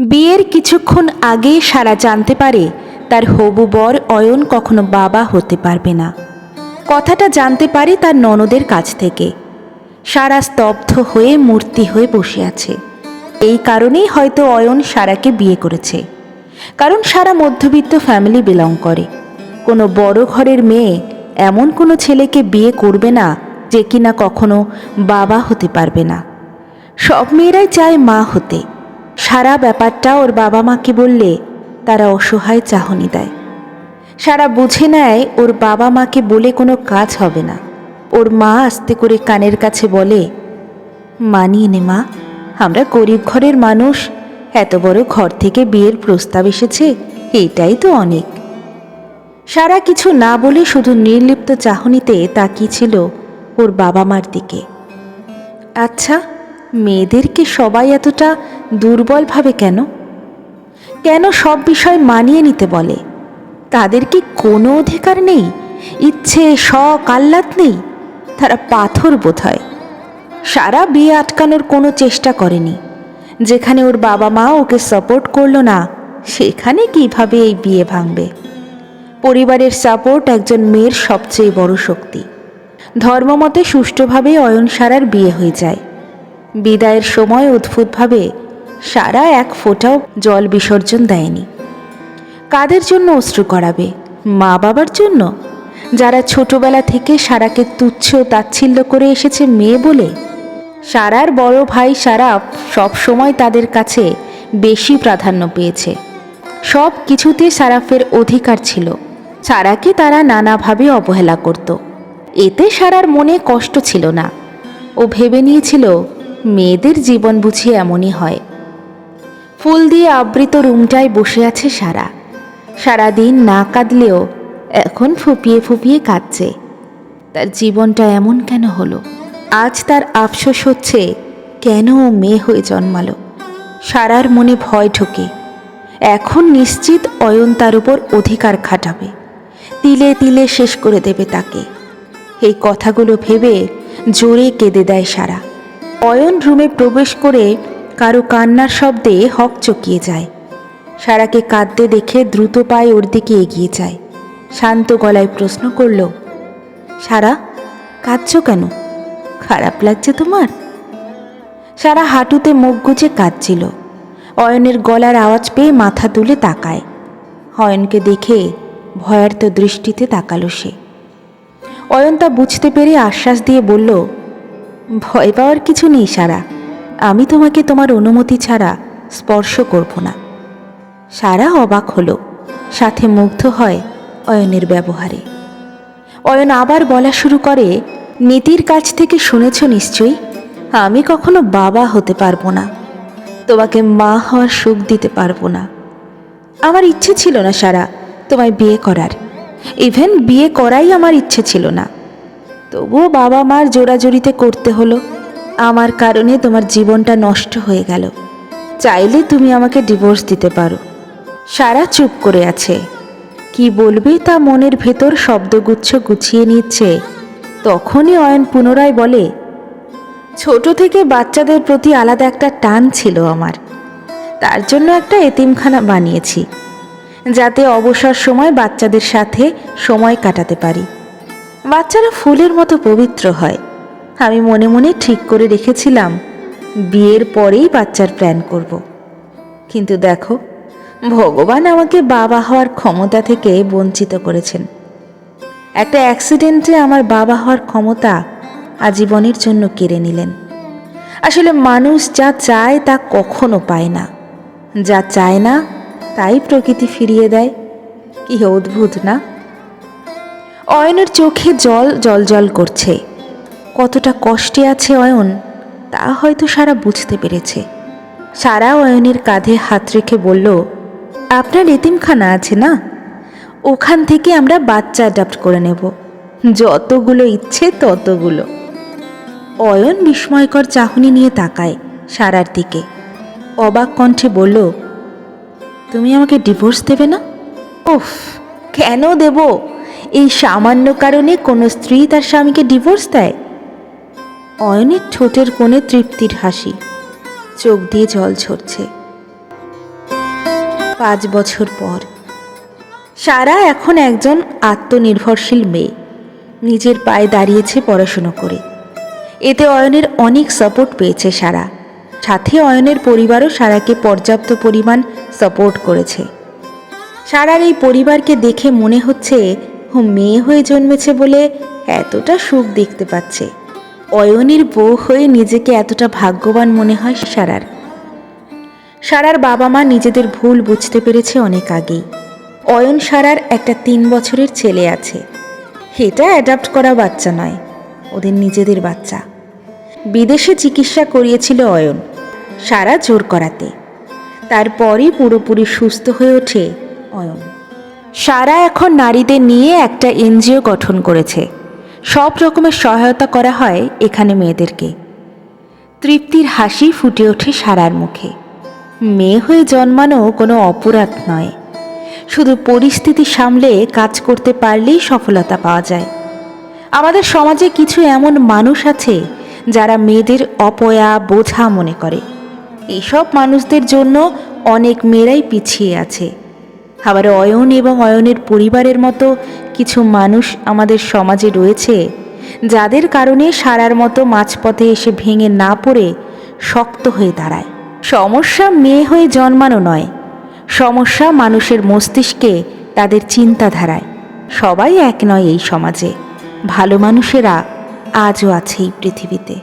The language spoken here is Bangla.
বিয়ের কিছুক্ষণ আগে সারা জানতে পারে তার হবু বর অয়ন কখনো বাবা হতে পারবে না। কথাটা জানতে পারে তার ননদের কাছ থেকে। সারা স্তব্ধ হয়ে মূর্তি হয়ে বসে আছে। এই কারণেই হয়তো অয়ন সারাকে বিয়ে করেছে, কারণ সারা মধ্যবিত্ত ফ্যামিলি বিলং করে। কোনো বড় ঘরের মেয়ে এমন কোনো ছেলেকে বিয়ে করবে না যে কিনা কখনো বাবা হতে পারবে না। সব মেয়েরাই চায় মা হতে। সারা ব্যাপারটা ওর বাবা মাকে বললে তারা অসহায় চাহনি দেয়। সারা বুঝে নেয় ওর বাবা মাকে বলে কোনো কাজ হবে না। ওর মা আস্তে করে কানের কাছে বলে, মানিয়ে নে মা, আমরা গরিব ঘরের মানুষ, এত বড় ঘর থেকে বিয়ের প্রস্তাব এসেছে, এটাই তো অনেক। সারা কিছু না বলে শুধু নির্লিপ্ত চাহনিতে তাকিয়েছিল ওর বাবা মার দিকে। আচ্ছা, মেয়েদেরকে সবাই এতটা দুর্বল ভাবে কেন? কেন সব বিষয় মানিয়ে নিতে বলে? তাদের কি কোনো অধিকার নেই? ইচ্ছে, শখ, আহ্লাদ নেই? তারা পাথর বোধ হয়। সারা বিয়ে আটকানোর কোনো চেষ্টা করেনি। যেখানে ওর বাবা মা ওকে সাপোর্ট করলো না, সেখানে কিভাবে এই বিয়ে ভাঙবে? পরিবারের সাপোর্ট একজন মেয়ের সবচেয়ে বড় শক্তি। ধর্মমতে সুষ্ঠুভাবে অয়ন সারার বিয়ে হয়ে যায়। বিদায়ের সময় অদ্ভুতভাবে সারা এক ফোঁটাও জল বিসর্জন দেয়নি। কাদের জন্য অশ্রু করাবে? মা বাবার জন্য, যারা ছোটবেলা থেকে সারাকে তুচ্ছ তাচ্ছিল্য করে এসেছে মেয়ে বলে। সারার বড় ভাই সারাফ সব সময় তাদের কাছে বেশি প্রাধান্য পেয়েছে। সব কিছুতে সারাফের অধিকার ছিল। সারাকে তারা নানাভাবে অবহেলা করত। এতে সারার মনে কষ্ট ছিল না। ও ভেবে নিয়েছিল মেয়েদের জীবন বুঝি এমনই হয়। ফুল দিয়ে আবৃত রুমটায় বসে আছে সারা। সারাদিন না কাঁদলেও এখন ফুপিয়ে ফুপিয়ে কাঁদছে। তার জীবনটা এমন কেন হলো? আজ তার আফসোস হচ্ছে, কেন ও মেয়ে হয়ে জন্মালো। সারার মনে ভয় ঢোকে। এখন নিশ্চিত অয়ন তার উপর অধিকার খাটাবে, তিলে তিলে শেষ করে দেবে তাকে। এই কথাগুলো ভেবে জোরে কেঁদে দেয় সারা। অয়ন রুমে প্রবেশ করে কারো কান্নার শব্দে হকচকিয়ে যায়। সারাকে কাঁদতে দেখে দ্রুত পায়ে ওর দিকে এগিয়ে যায়। শান্ত গলায় প্রশ্ন করল, সারা, কাঁদছো কেন? খারাপ লাগছে তোমার? সারা হাঁটুতে মুখ গুজে কাঁদছিল। অয়নের গলার আওয়াজ পেয়ে মাথা তুলে তাকায়। অয়নকে দেখে ভয়ার্ত দৃষ্টিতে তাকালো সে। অয়ন তা বুঝতে পেরে আশ্বাস দিয়ে বলল, ভয় পাওয়ার কিছু নেই সারা, আমি তোমাকে তোমার অনুমতি ছাড়া স্পর্শ করব না। সারা অবাক হলো, সাথে মুগ্ধ হয় অয়নের ব্যবহারে। অয়ন আবার বলা শুরু করে, নীতির কাছ থেকে শুনেছ নিশ্চয়ই, আমি কখনো বাবা হতে পারবো না, তোমাকে মা হওয়ার সুখ দিতে পারবো না। আমার ইচ্ছে ছিল না সারা তোমায় বিয়ে করার, ইভেন বিয়ে করাই আমার ইচ্ছে ছিল না। তবুও বাবা মার জোড়াজড়িতে করতে হলো। আমার কারণে তোমার জীবনটা নষ্ট হয়ে গেল। চাইলে তুমি আমাকে ডিভোর্স দিতে পারো। সারা চুপ করে আছে। কি বলবে তা মনের ভেতর শব্দগুচ্ছ গুছিয়ে নিচ্ছে। তখনই অয়ন পুনরায় বলে, ছোট থেকে বাচ্চাদের প্রতি আলাদা একটা টান ছিল আমার। তার জন্য একটা এতিমখানা বানিয়েছি, যাতে অবসর সময় বাচ্চাদের সাথে সময় কাটাতে পারি। বাচ্চারা ফুলের মতো পবিত্র হয়। আমি মনে মনে ঠিক করে রেখেছিলাম বিয়ের পরেই বাচ্চার প্ল্যান করব। কিন্তু দেখো, ভগবান আমাকে বাবা হওয়ার ক্ষমতা থেকে বঞ্চিত করেছেন। একটা অ্যাক্সিডেন্টে আমার বাবা হওয়ার ক্ষমতা আজীবনের জন্য কেড়ে নিলেন। আসলে মানুষ যা চায় তা কখনো পায় না, যা চায় না তাই প্রকৃতি ফিরিয়ে দেয়। কি অদ্ভুত না? অয়নের চোখে জল জল করছে। কতটা কষ্টে আছে অয়ন তা হয়তো সারা বুঝতে পেরেছে। সারা অয়নের কাঁধে হাত রেখে বলল, আপনার এতিমখানা আছে না, ওখান থেকে আমরা বাচ্চা অ্যাডাপ্ট করে নেব, যতগুলো ইচ্ছে ততগুলো। অয়ন বিস্ময়কর চাহনি নিয়ে তাকায় সারার দিকে। অবাক কণ্ঠে বলল, তুমি আমাকে ডিভোর্স দেবে না? উফ, কেন দেব? এই সামান্য কারণে কোনো স্ত্রী তার স্বামীকে ডিভোর্স দেয়? অয়নের ঠোঁটের কোণে তৃপ্তির হাসি, চোখ দিয়ে জল ঝরছে। 5 বছর পর সারা এখন একজন আত্মনির্ভরশীল মেয়ে, নিজের পায়ে দাঁড়িয়েছে পড়াশুনো করে। এতে অয়নের অনেক সাপোর্ট পেয়েছে সারা, সাথে অয়নের পরিবারও সারাকে পর্যাপ্ত পরিমাণ সাপোর্ট করেছে। সারার এই পরিবারকে দেখে মনে হচ্ছে ও মেয়ে হয়ে জন্মেছে বলে এতটা সুখ দেখতে পাচ্ছে। অয়নের বউ হয়ে নিজেকে এতটা ভাগ্যবান মনে হয় সারার। সারার বাবা মা নিজেদের ভুল বুঝতে পেরেছে অনেক আগেই। অয়ন সারার একটা 3 বছরের ছেলে আছে। এটা অ্যাডাপ্ট করা বাচ্চা নয়, ওদের নিজেদের বাচ্চা। বিদেশে চিকিৎসা করিয়েছিল অয়ন সারা জোর করাতে, তারপরই পুরোপুরি সুস্থ হয়ে ওঠে অয়ন। সারা এখন নারীদের নিয়ে একটা এনজিও গঠন করেছে। সব রকমের সহায়তা করা হয় এখানে মেয়েদেরকে। তৃপ্তির হাসি ফুটে ওঠে সারার মুখে। মেয়ে হয়ে জন্মানো কোনো অপরাধ নয়, শুধু পরিস্থিতি সামলে কাজ করতে পারলেই সফলতা পাওয়া যায়। আমাদের সমাজে কিছু এমন মানুষ আছে যারা মেয়েদের অপয়া বোঝা মনে করে। এসব মানুষদের জন্য অনেক মেয়েরাই পিছিয়ে আছে। আবার অয়ন এবং অয়নের পরিবারের মতো কিছু মানুষ আমাদের সমাজে রয়েছে যাদের কারণে সারার মতো মাঝপথে এসে ভেঙে না পড়ে শক্ত হয়ে দাঁড়ায়। সমস্যা মেয়ে হয়ে জন্মানো নয়, সমস্যা মানুষের মস্তিষ্কে, তাদের চিন্তাধারায়। সবাই এক নয় এই সমাজে। ভালো মানুষেরা আজও আছে এই পৃথিবীতে।